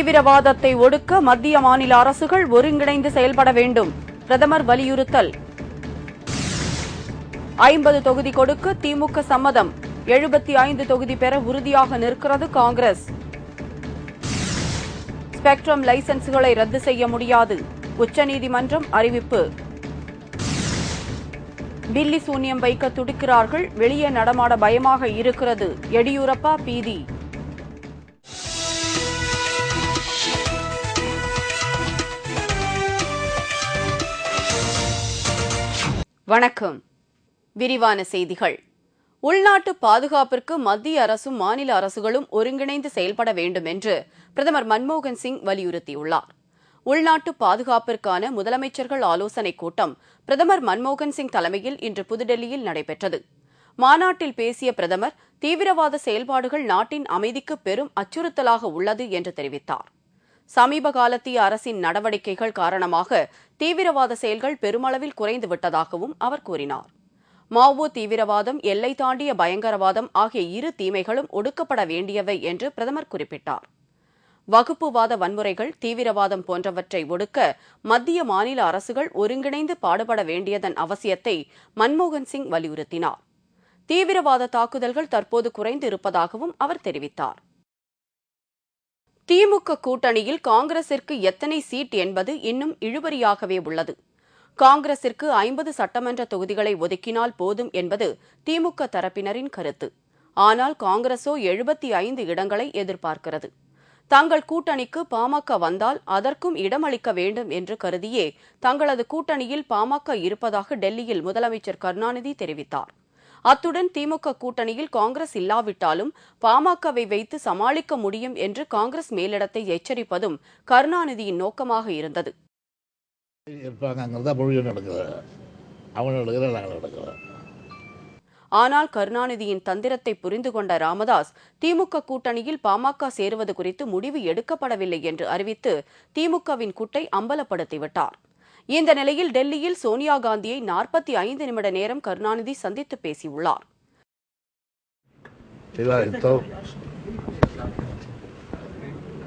தீவிரவாதத்தை ஒடுக்க மத்திய மாநில அரசுகள் ஒருங்கிணைந்து செயல்பட வேண்டும். பிரதமர் வலியுறுத்தல். 50 தொகுதி கொடுக்க திமுக சம்மதம். 75 தொகுதி பெற உறுதியாக நிற்கிறது காங்கிரஸ். ஸ்பெக்ட்ரம் லைசன்ஸ்களை ரத்து செய்ய முடியாது. உச்சநீதிமன்றம் அறிவிப்பு. பில்லி சூன்யம் வைக்க துடிக்கிறார்கள். வெளியே நடமாட பயமாக இருக்கிறது. எடியூரப்பா பீதி. வணக்கம். விரிவான செய்திகள். உள்நாட்டு பாதுகாப்பிற்கு மத்திய அரசும் மாநில அரசுகளும் ஒருங்கிணைந்து செயல்பட வேண்டும் என்று பிரதமர் மன்மோகன் சிங் வலியுறுத்தியுள்ளார். உள்நாட்டு பாதுகாப்பிற்கான முதலமைச்சர்கள் ஆலோசனைக் கூட்டம் பிரதமர் மன்மோகன் சிங் தலைமையில் இன்று புதுடெல்லியில் நடைபெற்றது. மாநாட்டில் பேசிய பிரதமர், தீவிரவாத செயல்பாடுகள் நாட்டின் அமைதிக்கு பெரும் அச்சுறுத்தலாக உள்ளது என்று தெரிவித்தார். சமீப காலத்திய அரசின் நடவடிக்கைகள் காரணமாக தீவிரவாத செயல்கள் பெருமளவில் குறைந்துவிட்டதாகவும் அவர் கூறினார். மாவோ தீவிரவாதம், எல்லை தாண்டிய பயங்கரவாதம் ஆகிய இரு தீமைகளும் ஒடுக்கப்பட வேண்டியவை என்று பிரதமர் குறிப்பிட்டார். வகுப்புவாத வன்முறைகள், தீவிரவாதம் போன்றவற்றை ஒடுக்க மத்திய மாநில அரசுகள் ஒருங்கிணைந்து பாடுபட வேண்டியதன் அவசியத்தை மன்மோகன் சிங் வலியுறுத்தினார். தீவிரவாத தாக்குதல்கள் தற்போது குறைந்து இருப்பதாகவும் அவர் தெரிவித்தார். திமுக கூட்டணியில் காங்கிரசிற்கு எத்தனை சீட் என்பது இன்னும் இழுபறியாகவே உள்ளது. காங்கிரசிற்கு 50 சட்டமன்ற தொகுதிகளை ஒதுக்கினால் போதும் என்பது திமுக தரப்பினரின் கருத்து. ஆனால் காங்கிரசோ 75 இடங்களை எதிர்பார்க்கிறது. தங்கள் கூட்டணிக்கு பாமக வந்தால் அதற்கும் இடமளிக்க வேண்டும் என்று கருதியே தங்களது கூட்டணியில் பாமக இருப்பதாக டெல்லியில் முதலமைச்சர் கருணாநிதி தெரிவித்தார். அத்துடன் திமுக கூட்டணியில் காங்கிரஸ் இல்லாவிட்டாலும் பாமகவை வைத்து சமாளிக்க முடியும் என்று காங்கிரஸ் மேலிடத்தை எச்சரிப்பதும் கருணாநிதியின் நோக்கமாக இருந்தது. ஆனால் கருணாநிதியின் தந்திரத்தை புரிந்து கொண்ட ராமதாஸ், திமுக கூட்டணியில் பாமக சேருவது குறித்து முடிவு எடுக்கப்படவில்லை என்று அறிவித்து திமுகவின் குட்டை அம்பலப்படுத்திவிட்டார். இந்த நிலையில் டெல்லியில் சோனியா காந்தியை 45 நிமிட நேரம் கருணாநிதி சந்தித்து பேசியுள்ளார்.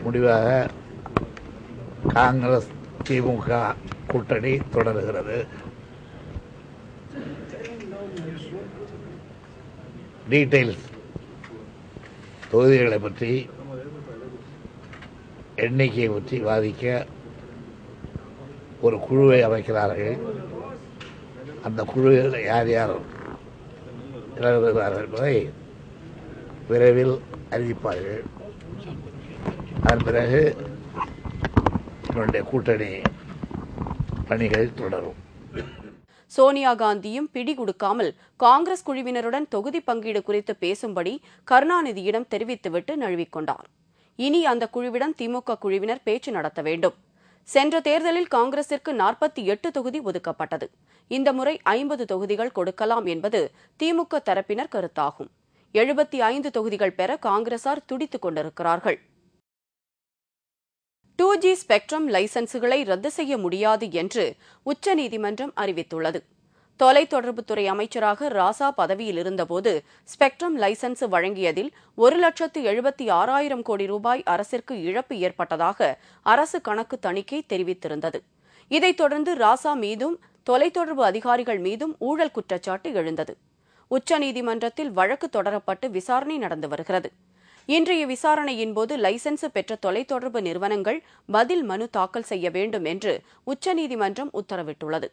முடிவாக காங்கிரஸ் திமுக கூட்டணி தொடர்கிறது. டீடைல்ஸ் தொகுதிகளை பற்றி, எண்ணிக்கையை பற்றி வாதிக்க ஒரு குழுவை அமைக்கிறார்கள். அந்த குழுவில் யார் யார் இறங்குகிறார்கள் என்பதை விரைவில் அறிவிப்பார்கள். அதன் பிறகு என்னுடைய கூட்டணி பணிகள் தொடரும். சோனியா காந்தியும் பிடி கொடுக்காமல் காங்கிரஸ் குழுவினருடன் தொகுதி பங்கீடு குறித்து பேசும்படி கருணாநிதியிடம் தெரிவித்துவிட்டு நழுவிக்கொண்டார். இனி அந்த குழுவிடம் திமுக குழுவினர் பேச்சு நடத்த வேண்டும். சென்ற தேர்தலில் காங்கிரசிற்கு 48 தொகுதி ஒதுக்கப்பட்டது. இந்த முறை 50 தொகுதிகள் கொடுக்கலாம் என்பது திமுக தரப்பினர் கருத்தாகும். 75 தொகுதிகள் பெற காங்கிரசார் துடித்துக் கொண்டிருக்கிறார்கள். 2G ஸ்பெக்ட்ரம் லைசன்ஸ்களை ரத்து செய்ய முடியாது என்று உச்சநீதிமன்றம் அறிவித்துள்ளது. தொலைத்தொடர்புத்துறை அமைச்சராக ராசா பதவியில் இருந்தபோது ஸ்பெக்ட்ரம் லைசன்ஸ் வழங்கியதில் 1,76,000 கோடி ரூபாய் அரசிற்கு இழப்பு ஏற்பட்டதாக அரசு கணக்கு தணிக்கை தெரிவித்திருந்தது. இதைத் தொடர்ந்து ராசா மீதும் தொலைத்தொடர்பு அதிகாரிகள் மீதும் ஊழல் குற்றச்சாட்டு எழுந்தது. உச்சநீதிமன்றத்தில் வழக்கு தொடரப்பட்டு விசாரணை நடந்து வருகிறது. இன்றைய விசாரணையின்போது லைசன்ஸ் பெற்ற தொலைத்தொடர்பு நிறுவனங்கள் பதில் மனு தாக்கல் செய்ய வேண்டும் என்று உச்சநீதிமன்றம் உத்தரவிட்டுள்ளது.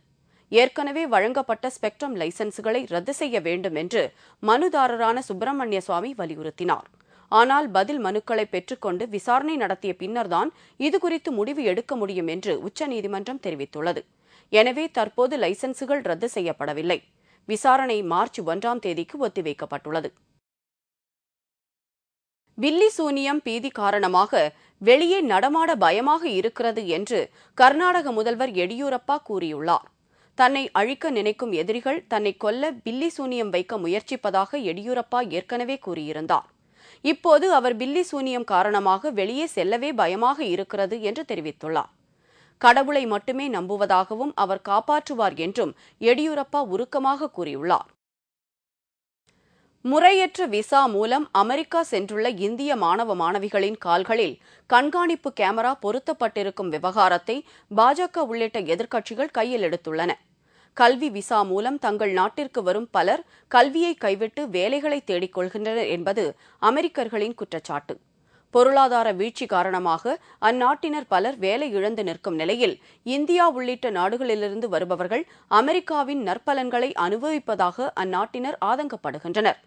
ஏற்கனவே வழங்கப்பட்ட ஸ்பெக்ட்ரம் லைசன்ஸ்களை ரத்து செய்ய வேண்டும் என்று மனுதாரரான சுப்பிரமணிய சுவாமி வலியுறுத்தினார். ஆனால் பதில் மனுக்களை பெற்றுக்கொண்டு விசாரணை நடத்திய பின்னர்தான் இதுகுறித்து முடிவு எடுக்க முடியும் என்று உச்சநீதிமன்றம் தெரிவித்துள்ளது. எனவே தற்போது லைசன்ஸ்கள் ரத்து செய்யப்படவில்லை. விசாரணை மார்ச் 1ஆம் தேதிக்கு ஒத்திவைக்கப்பட்டுள்ளது. பில்லி சூனியம் பீதி காரணமாக வெளியே நடமாட பயமாக இருக்கிறது என்று கர்நாடக முதல்வர் எடியூரப்பா கூறியுள்ளார். தன்னை அழிக்க நினைக்கும் எதிரிகள் தன்னை கொல்ல பில்லி சூனியம் வைக்க முயற்சிப்பதாக எடியூரப்பா ஏற்கனவே கூறியிருந்தார். இப்போது அவர் பில்லி சூனியம் காரணமாக வெளியே செல்லவே பயமாக இருக்கிறது என்று தெரிவித்துள்ளார். கடவுளை மட்டுமே நம்புவதாகவும் அவர் காப்பாற்றுவார் என்றும் எடியூரப்பா உருக்கமாக கூறியுள்ளார். முறையற்ற விசா மூலம் அமெரிக்கா சென்றுள்ள இந்திய மாணவ மாணவிகளின் கால்களில் கண்காணிப்பு கேமரா பொருத்தப்பட்டிருக்கும் விவகாரத்தை பாஜக உள்ளிட்ட எதிர்க்கட்சிகள் கையில் எடுத்துள்ளன. கல்வி விசா மூலம் தங்கள் நாட்டிற்கு வரும் பலர் கல்வியை கைவிட்டு வேலைகளை தேடிக் கொள்கின்றனர் என்பது அமெரிக்கர்களின் குற்றச்சாட்டு. பொருளாதார வீழ்ச்சி காரணமாக அந்நாட்டினர் பலர் வேலை இழந்து நிற்கும் நிலையில் இந்தியா உள்ளிட்ட நாடுகளிலிருந்து வருபவர்கள் அமெரிக்காவின் நற்பலன்களை அனுபவிப்பதாக அந்நாட்டினர் ஆதங்கப்படுகின்றனர்.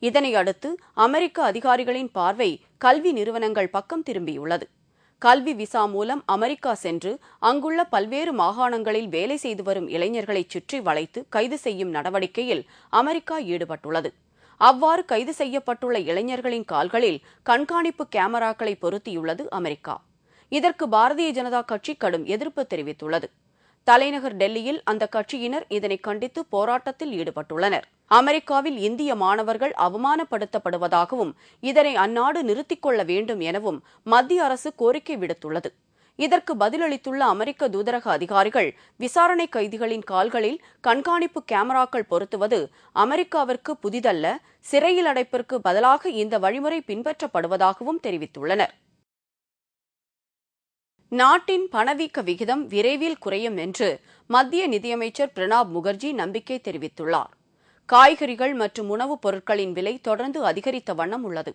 இதனை அடுத்து அமெரிக்க அதிகாரிகளின் பார்வை கல்வி நிறுவனங்கள் பக்கம் திரும்பியுள்ளது. கல்வி விசா மூலம் அமெரிக்கா சென்று அங்குள்ள பல்வேறு மாகாணங்களில் வேலை செய்து வரும் இளைஞர்களை சுற்றி வளைத்து கைது செய்யும் நடவடிக்கையில் அமெரிக்கா ஈடுபட்டுள்ளது. அவ்வாறு கைது செய்யப்பட்டுள்ள இளைஞர்களின் கால்களில் கண்காணிப்பு கேமராக்களை பொருத்தியுள்ளது அமெரிக்கா. இதற்கு பாரதிய ஜனதா கட்சி கடும் எதிர்ப்பு தெரிவித்துள்ளது. தலைநகர் டெல்லியில் அந்த கட்சியினர் இதனை கண்டித்து போராட்டத்தில் ஈடுபட்டுள்ளனர். அமெரிக்காவில் இந்திய மாணவர்கள் அவமானப்படுத்தப்படுவதாகவும் இதனை அந்நாடு நிறுத்திக் கொள்ள வேண்டும் எனவும் மத்திய அரசு கோரிக்கை விடுத்துள்ளது. இதற்கு பதிலளித்துள்ள அமெரிக்க தூதரக அதிகாரிகள் விசாரணை கைதிகளின் கால்களில் கண்காணிப்பு கேமராக்கள் பொருத்துவது அமெரிக்காவிற்கு புதிதல்ல, சிறையில் அடைப்பிற்கு பதிலாக இந்த வழிமுறை பின்பற்றப்படுவதாகவும் தெரிவித்துள்ளனர். நாட்டின் பணவீக்க விகிதம் விரைவில் குறையும் என்று மத்திய நிதியமைச்சர் பிரணாப் முகர்ஜி நம்பிக்கை தெரிவித்துள்ளார். காய்கறிகள் மற்றும் உணவுப் பொருட்களின் விலை தொடர்ந்து அதிகரித்த வண்ணம் உள்ளது.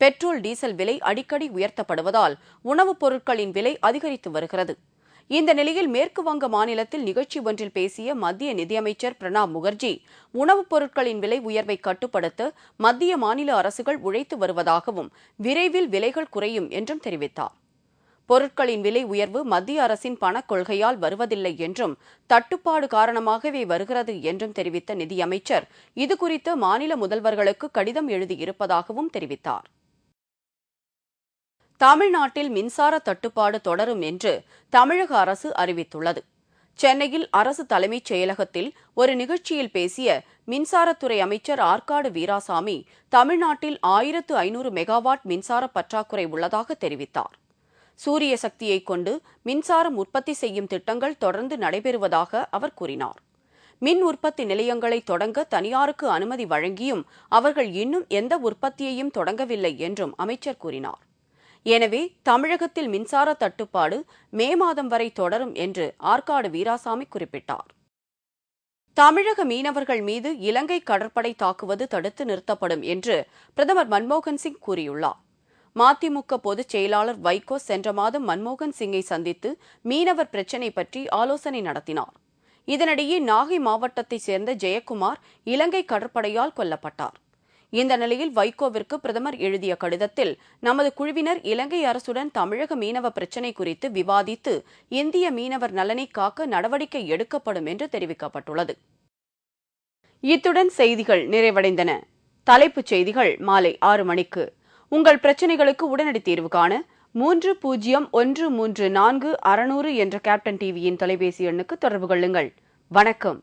பெட்ரோல், டீசல் விலை அடிக்கடி உயர்த்தப்படுவதால் உணவுப் பொருட்களின் விலை அதிகரித்து வருகிறது. இந்த நிலையில் மேற்கு வங்க மாநிலத்தில் நிகழ்ச்சி ஒன்றில் பேசிய மத்திய நிதியமைச்சர் பிரணாப் முகர்ஜி உணவுப் பொருட்களின் விலை உயர்வை கட்டுப்படுத்த மத்திய மாநில அரசுகள் உழைத்து வருவதாகவும் விரைவில் விலைகள் குறையும் என்றும் தெரிவித்தார். பொருட்களின் விலை உயர்வு மத்திய அரசின் பணக் கொள்கையால் வருவதில்லை என்றும் தட்டுப்பாடு காரணமாகவே வருகிறது என்றும் தெரிவித்த நிதியமைச்சர் இதுகுறித்து மாநில முதல்வர்களுக்கு கடிதம் எழுதியிருப்பதாகவும் தெரிவித்தார். தமிழ்நாட்டில் மின்சார தட்டுப்பாடு தொடரும் என்று தமிழக அரசு அறிவித்துள்ளது. சென்னையில் அரசு தலைமைச் செயலகத்தில் ஒரு நிகழ்ச்சியில் பேசிய மின்சாரத்துறை அமைச்சர் ஆற்காடு வீராசாமி தமிழ்நாட்டில் 1500 மெகாவாட் மின்சார பற்றாக்குறை உள்ளதாக தெரிவித்தார். சூரிய சக்தியை கொண்டு மின்சாரம் உற்பத்தி செய்யும் திட்டங்கள் தொடர்ந்து நடைபெறுவதாக அவர் கூறினார். மின் உற்பத்தி நிலையங்களை தொடங்க தனியாருக்கு அனுமதி வழங்கியும் அவர்கள் இன்னும் எந்த உற்பத்தியையும் தொடங்கவில்லை என்றும் அமைச்சர் கூறினார். எனவே தமிழகத்தில் மின்சார தட்டுப்பாடு மே மாதம் வரை தொடரும் என்று ஆற்காடு வீராசாமி குறிப்பிட்டார். தமிழக மீனவர்கள் மீது இலங்கை கடற்படை தாக்குவது தடுத்து நிறுத்தப்படும் என்று பிரதமர் மன்மோகன் சிங் கூறியுள்ளார். மதிமுக பொதுச் செயலாளர் வைகோ சென்ற மாதம் மன்மோகன் சிங்கை சந்தித்து மீனவர் பிரச்சினை பற்றி ஆலோசனை நடத்தினார். இதனிடையே நாகை மாவட்டத்தைச் சேர்ந்த ஜெயக்குமார் இலங்கை கடற்படையால் கொல்லப்பட்டார். இந்த நிலையில் வைகோவிற்கு பிரதமர் எழுதிய கடிதத்தில் நமது குழுவினர் இலங்கை அரசுடன் தமிழக மீனவ பிரச்சினை குறித்து விவாதித்து இந்திய மீனவர் நலனை காக்க நடவடிக்கை எடுக்கப்படும் என்று தெரிவிக்கப்பட்டுள்ளது. இத்துடன் செய்திகள் நிறைவடைந்தன. தலைப்புச் செய்திகள் மாலை 6 மணிக்கு. உங்கள் பிரச்சினைகளுக்கு உடனடி தீர்வு காண 30134600 என்ற கேப்டன் டிவியின் தொலைபேசி எண்ணுக்கு தொடர்பு கொள்ளுங்கள். வணக்கம்.